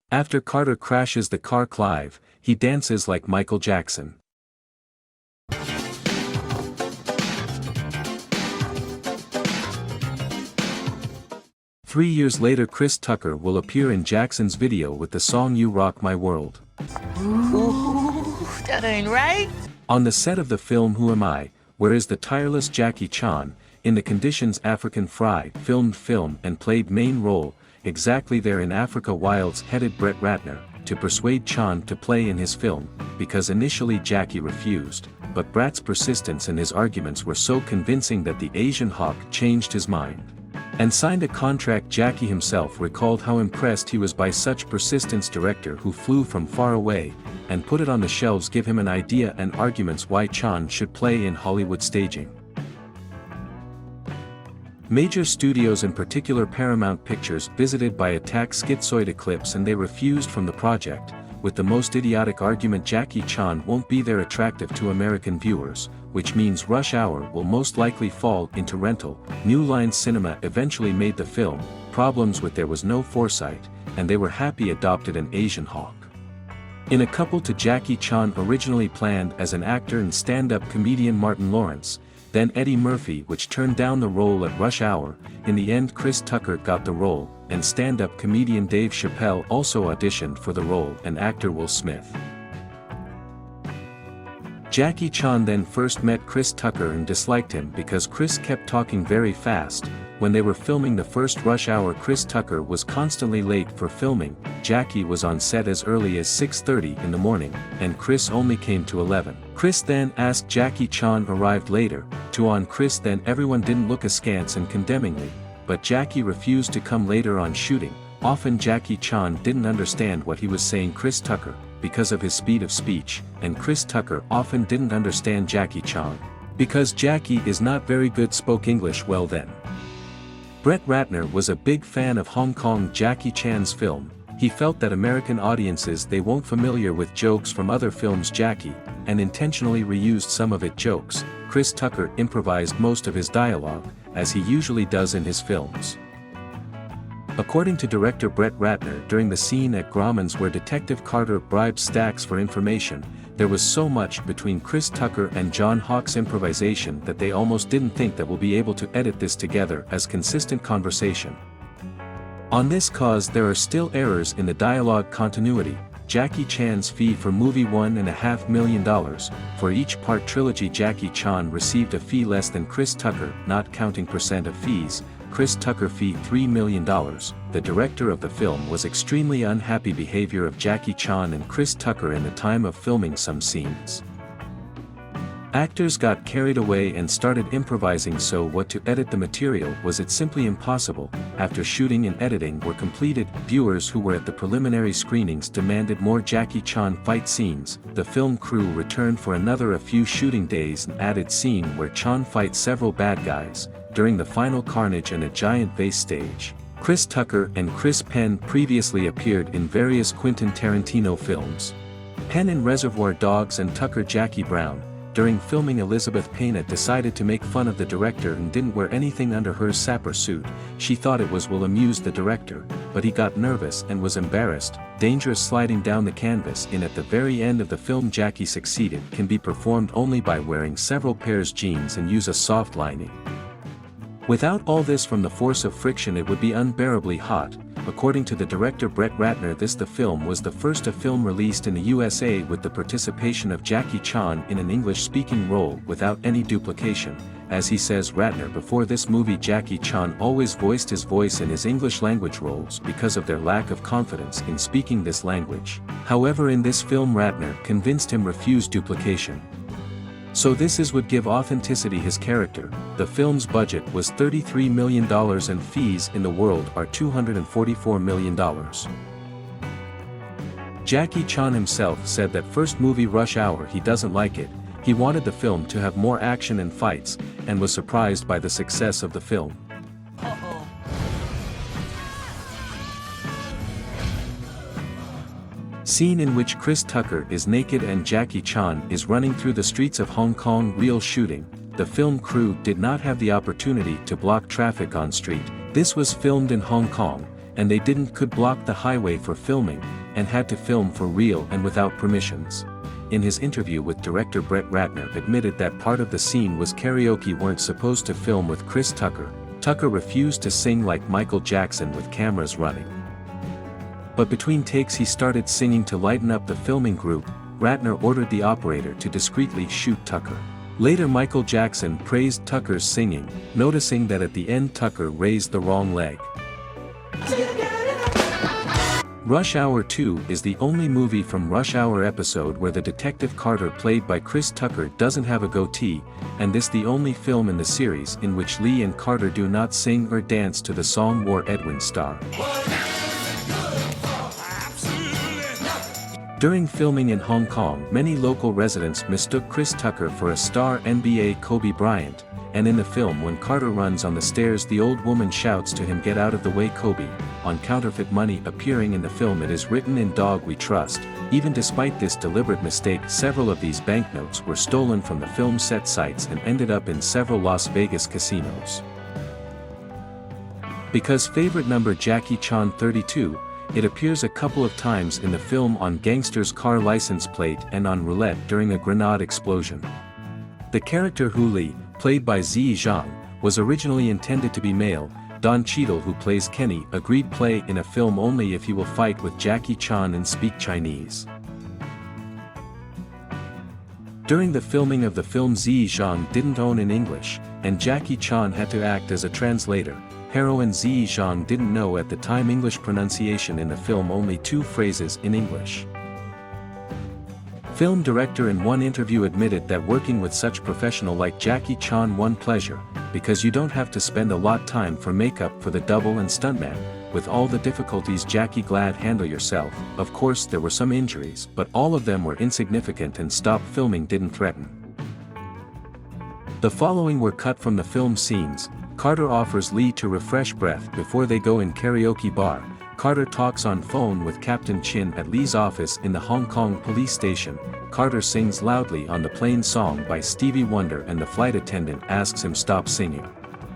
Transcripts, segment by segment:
After Carter crashes the car Clive, he dances like Michael Jackson. 3 years later Chris Tucker will appear in Jackson's video with the song You Rock My World. Ooh, that ain't right. On the set of the film Who Am I, where is the tireless Jackie Chan, in the conditions African Fry filmed film and played main role, exactly there in Africa Wilds headed Brett Ratner, to persuade Chan to play in his film, because initially Jackie refused, but Brat's persistence and his arguments were so convincing that the Asian hawk changed his mind and signed a contract. Jackie himself recalled how impressed he was by such persistence. Director who flew from far away, and put it on the shelves give him an idea and arguments why Chan should play in Hollywood staging. Major studios, in particular Paramount Pictures, visited by attack schizoid eclipse, and they refused from the project, with the most idiotic argument: Jackie Chan won't be there attractive to American viewers, which means Rush Hour will most likely fall into rental. New Line Cinema eventually made the film, problems with there was no foresight, and they were happy adopted an Asian hawk. In a couple to Jackie Chan, originally planned as an actor and stand-up comedian Martin Lawrence, then Eddie Murphy, which turned down the role at Rush Hour. In the end Chris Tucker got the role, and stand-up comedian Dave Chappelle also auditioned for the role, and actor Will Smith. Jackie Chan then first met Chris Tucker and disliked him because Chris kept talking very fast. When they were filming the first Rush Hour, Chris Tucker was constantly late for filming. Jackie was on set as early as 6:30 in the morning, and Chris only came to 11. Chris then asked Jackie Chan arrived later, to on Chris. Then everyone didn't look askance and condemningly, but Jackie refused to come later on shooting. Often Jackie Chan didn't understand what he was saying Chris Tucker, because of his speed of speech, and Chris Tucker often didn't understand Jackie Chan, because Jackie is not very good spoke English well then. Brett Ratner was a big fan of Hong Kong Jackie Chan's film. He felt that American audiences they won't familiar with jokes from other films Jackie, and intentionally reused some of it jokes. Chris Tucker improvised most of his dialogue, as he usually does in his films. According to director Brett Ratner, during the scene at Grauman's where Detective Carter bribed Stacks for information, there was so much between Chris Tucker and John Hawkes' improvisation that they almost didn't think that we'll be able to edit this together as consistent conversation. On this cause there are still errors in the dialogue continuity. Jackie Chan's fee for movie $1.5 million, for each part trilogy Jackie Chan received a fee less than Chris Tucker, not counting percent of fees. Chris Tucker fee $3 million. The director of the film was extremely unhappy behavior of Jackie Chan and Chris Tucker in the time of filming some scenes. Actors got carried away and started improvising, so what to edit the material was it simply impossible. After shooting and editing were completed, viewers who were at the preliminary screenings demanded more Jackie Chan fight scenes. The film crew returned for another a few shooting days and added scene where Chan fights several bad guys, during the final carnage and a giant vase stage. Chris Tucker and Chris Penn previously appeared in various Quentin Tarantino films. Penn in Reservoir Dogs and Tucker Jackie Brown. During filming, Elizabeth Pena decided to make fun of the director and didn't wear anything under her sapper suit. She thought it will amuse the director, but he got nervous and was embarrassed. Dangerous sliding down the canvas in at the very end of the film. Jackie succeeded can be performed only by wearing several pairs jeans and use a soft lining. Without all this from the force of friction it would be unbearably hot. According to the director Brett Ratner, the film was the first a film released in the USA with the participation of Jackie Chan in an English-speaking role without any duplication. As he says, Ratner, before this movie Jackie Chan always voiced his voice in his English language roles because of their lack of confidence in speaking this language. However, in this film Ratner convinced him refuse duplication. So this is would give authenticity his character. The film's budget was $33 million and fees in the world are $244 million. Jackie Chan himself said that first movie Rush Hour he doesn't like it. He wanted the film to have more action and fights, and was surprised by the success of the film. Scene in which Chris Tucker is naked and Jackie Chan is running through the streets of Hong Kong. Real shooting. The film crew did not have the opportunity to block traffic on street. This was filmed in Hong Kong, and they could block the highway for filming. and had to film for real and without permissions. In his interview with director Brett Ratner admitted that part of the scene was karaoke weren't supposed to film with Chris Tucker. Tucker refused to sing like Michael Jackson with cameras running. But between takes he started singing to lighten up the filming group. Ratner ordered the operator to discreetly shoot Tucker. Later Michael Jackson praised Tucker's singing, noticing that at the end Tucker raised the wrong leg. Rush Hour 2 is the only movie from Rush Hour episode where the detective Carter played by Chris Tucker doesn't have a goatee, and this the only film in the series in which Lee and Carter do not sing or dance to the song War Edwin Star. During filming in Hong Kong, many local residents mistook Chris Tucker for a star NBA Kobe Bryant, and in the film when Carter runs on the stairs the old woman shouts to him, "Get out of the way, Kobe." On counterfeit money appearing in the film it is written in Dog We Trust. Even despite this deliberate mistake, several of these banknotes were stolen from the film set sites and ended up in several Las Vegas casinos. Because favorite number Jackie Chan 32, it appears a couple of times in the film on gangster's car license plate and on roulette during a grenade explosion. The character Hu Li, played by Ziyi Zhang, was originally intended to be male. Don Cheadle, who plays Kenny, agreed play in a film only if he will fight with Jackie Chan and speak Chinese. During the filming of the film Ziyi Zhang didn't own in English, and Jackie Chan had to act as a translator. Heroine Ziyi Zhang didn't know at the time English pronunciation in the film, only 2 phrases in English. Film director in one interview admitted that working with such professional like Jackie Chan one pleasure, because you don't have to spend a lot time for makeup for the double and stuntman. With all the difficulties Jackie glad handle yourself. Of course there were some injuries, but all of them were insignificant and stop filming didn't threaten. The following were cut from the film scenes. Carter offers Lee to refresh breath before they go in karaoke bar. Carter talks on phone with Captain Chin at Lee's office in the Hong Kong police station. Carter sings loudly on the plane song by Stevie Wonder and the flight attendant asks him stop singing.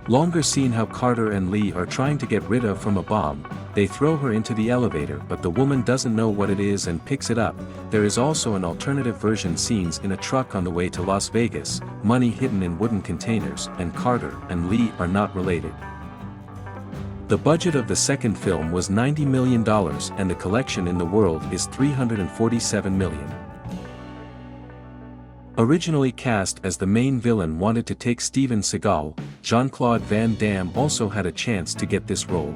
Longer scene how Carter and Lee are trying to get rid of from a bomb. They throw her into the elevator but the woman doesn't know what it is and picks it up. There is also an alternative version scenes in a truck on the way to Las Vegas, money hidden in wooden containers, and Carter and Lee are not related. The budget of the second film was $90 million and the collection in the world is $347 million. Originally cast as the main villain wanted to take Steven Seagal, Jean-Claude Van Damme also had a chance to get this role.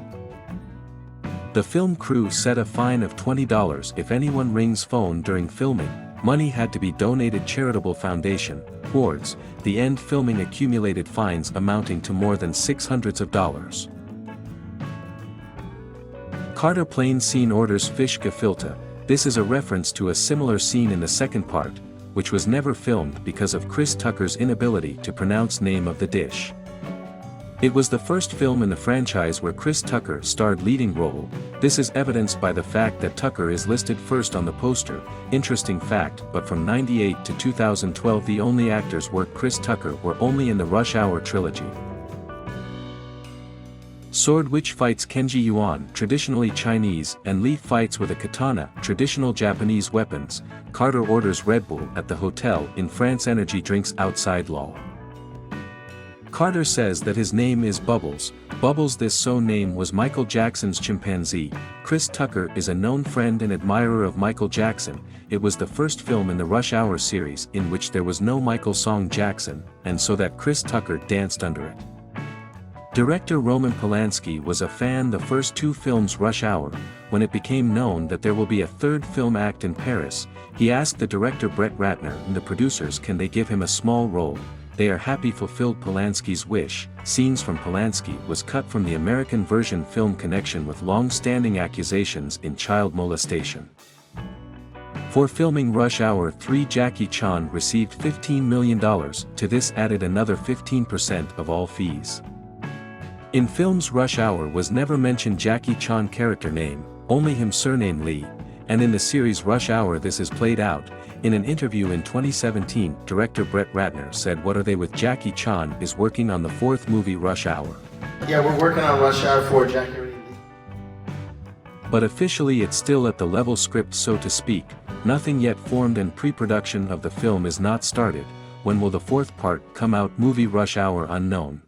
The film crew set a fine of $20 if anyone rings phone during filming. Money had to be donated charitable foundation, towards the end filming accumulated fines amounting to more than $600. Carter plane scene orders fish gefilte. This is a reference to a similar scene in the second part, which was never filmed because of Chris Tucker's inability to pronounce name of the dish. It was the first film in the franchise where Chris Tucker starred leading role. This is evidenced by the fact that Tucker is listed first on the poster. Interesting fact, but from '98 to 2012 the only actors work Chris Tucker were only in the Rush Hour trilogy. Sword which fights Kenji Yuan, traditionally Chinese, and Lee fights with a katana, traditional Japanese weapons. Carter orders Red Bull at the hotel in France. Energy drinks outside law. Carter says that his name is Bubbles. Bubbles, this so name was Michael Jackson's chimpanzee. Chris Tucker is a known friend and admirer of Michael Jackson. It was the first film in the Rush Hour series in which there was no Michael song Jackson, and so that Chris Tucker danced under it. Director Roman Polanski was a fan the first 2 films Rush Hour. When it became known that there will be a third film act in Paris, he asked the director Brett Ratner and the producers can they give him a small role. They are happy fulfilled Polanski's wish. Scenes from Polanski was cut from the American version film connection with long-standing accusations in child molestation. For filming Rush Hour 3 Jackie Chan received $15 million, to this added another 15% of all fees. In films Rush Hour was never mentioned Jackie Chan character name, only him surname Lee, and in the series Rush Hour this is played out. In an interview in 2017, director Brett Ratner said What Are They with Jackie Chan is working on the 4th movie Rush Hour. Yeah, we're working on Rush Hour 4 Jackie. But officially it's still at the level script, so to speak, nothing yet formed and pre-production of the film is not started. When will the fourth part come out? Movie Rush Hour unknown.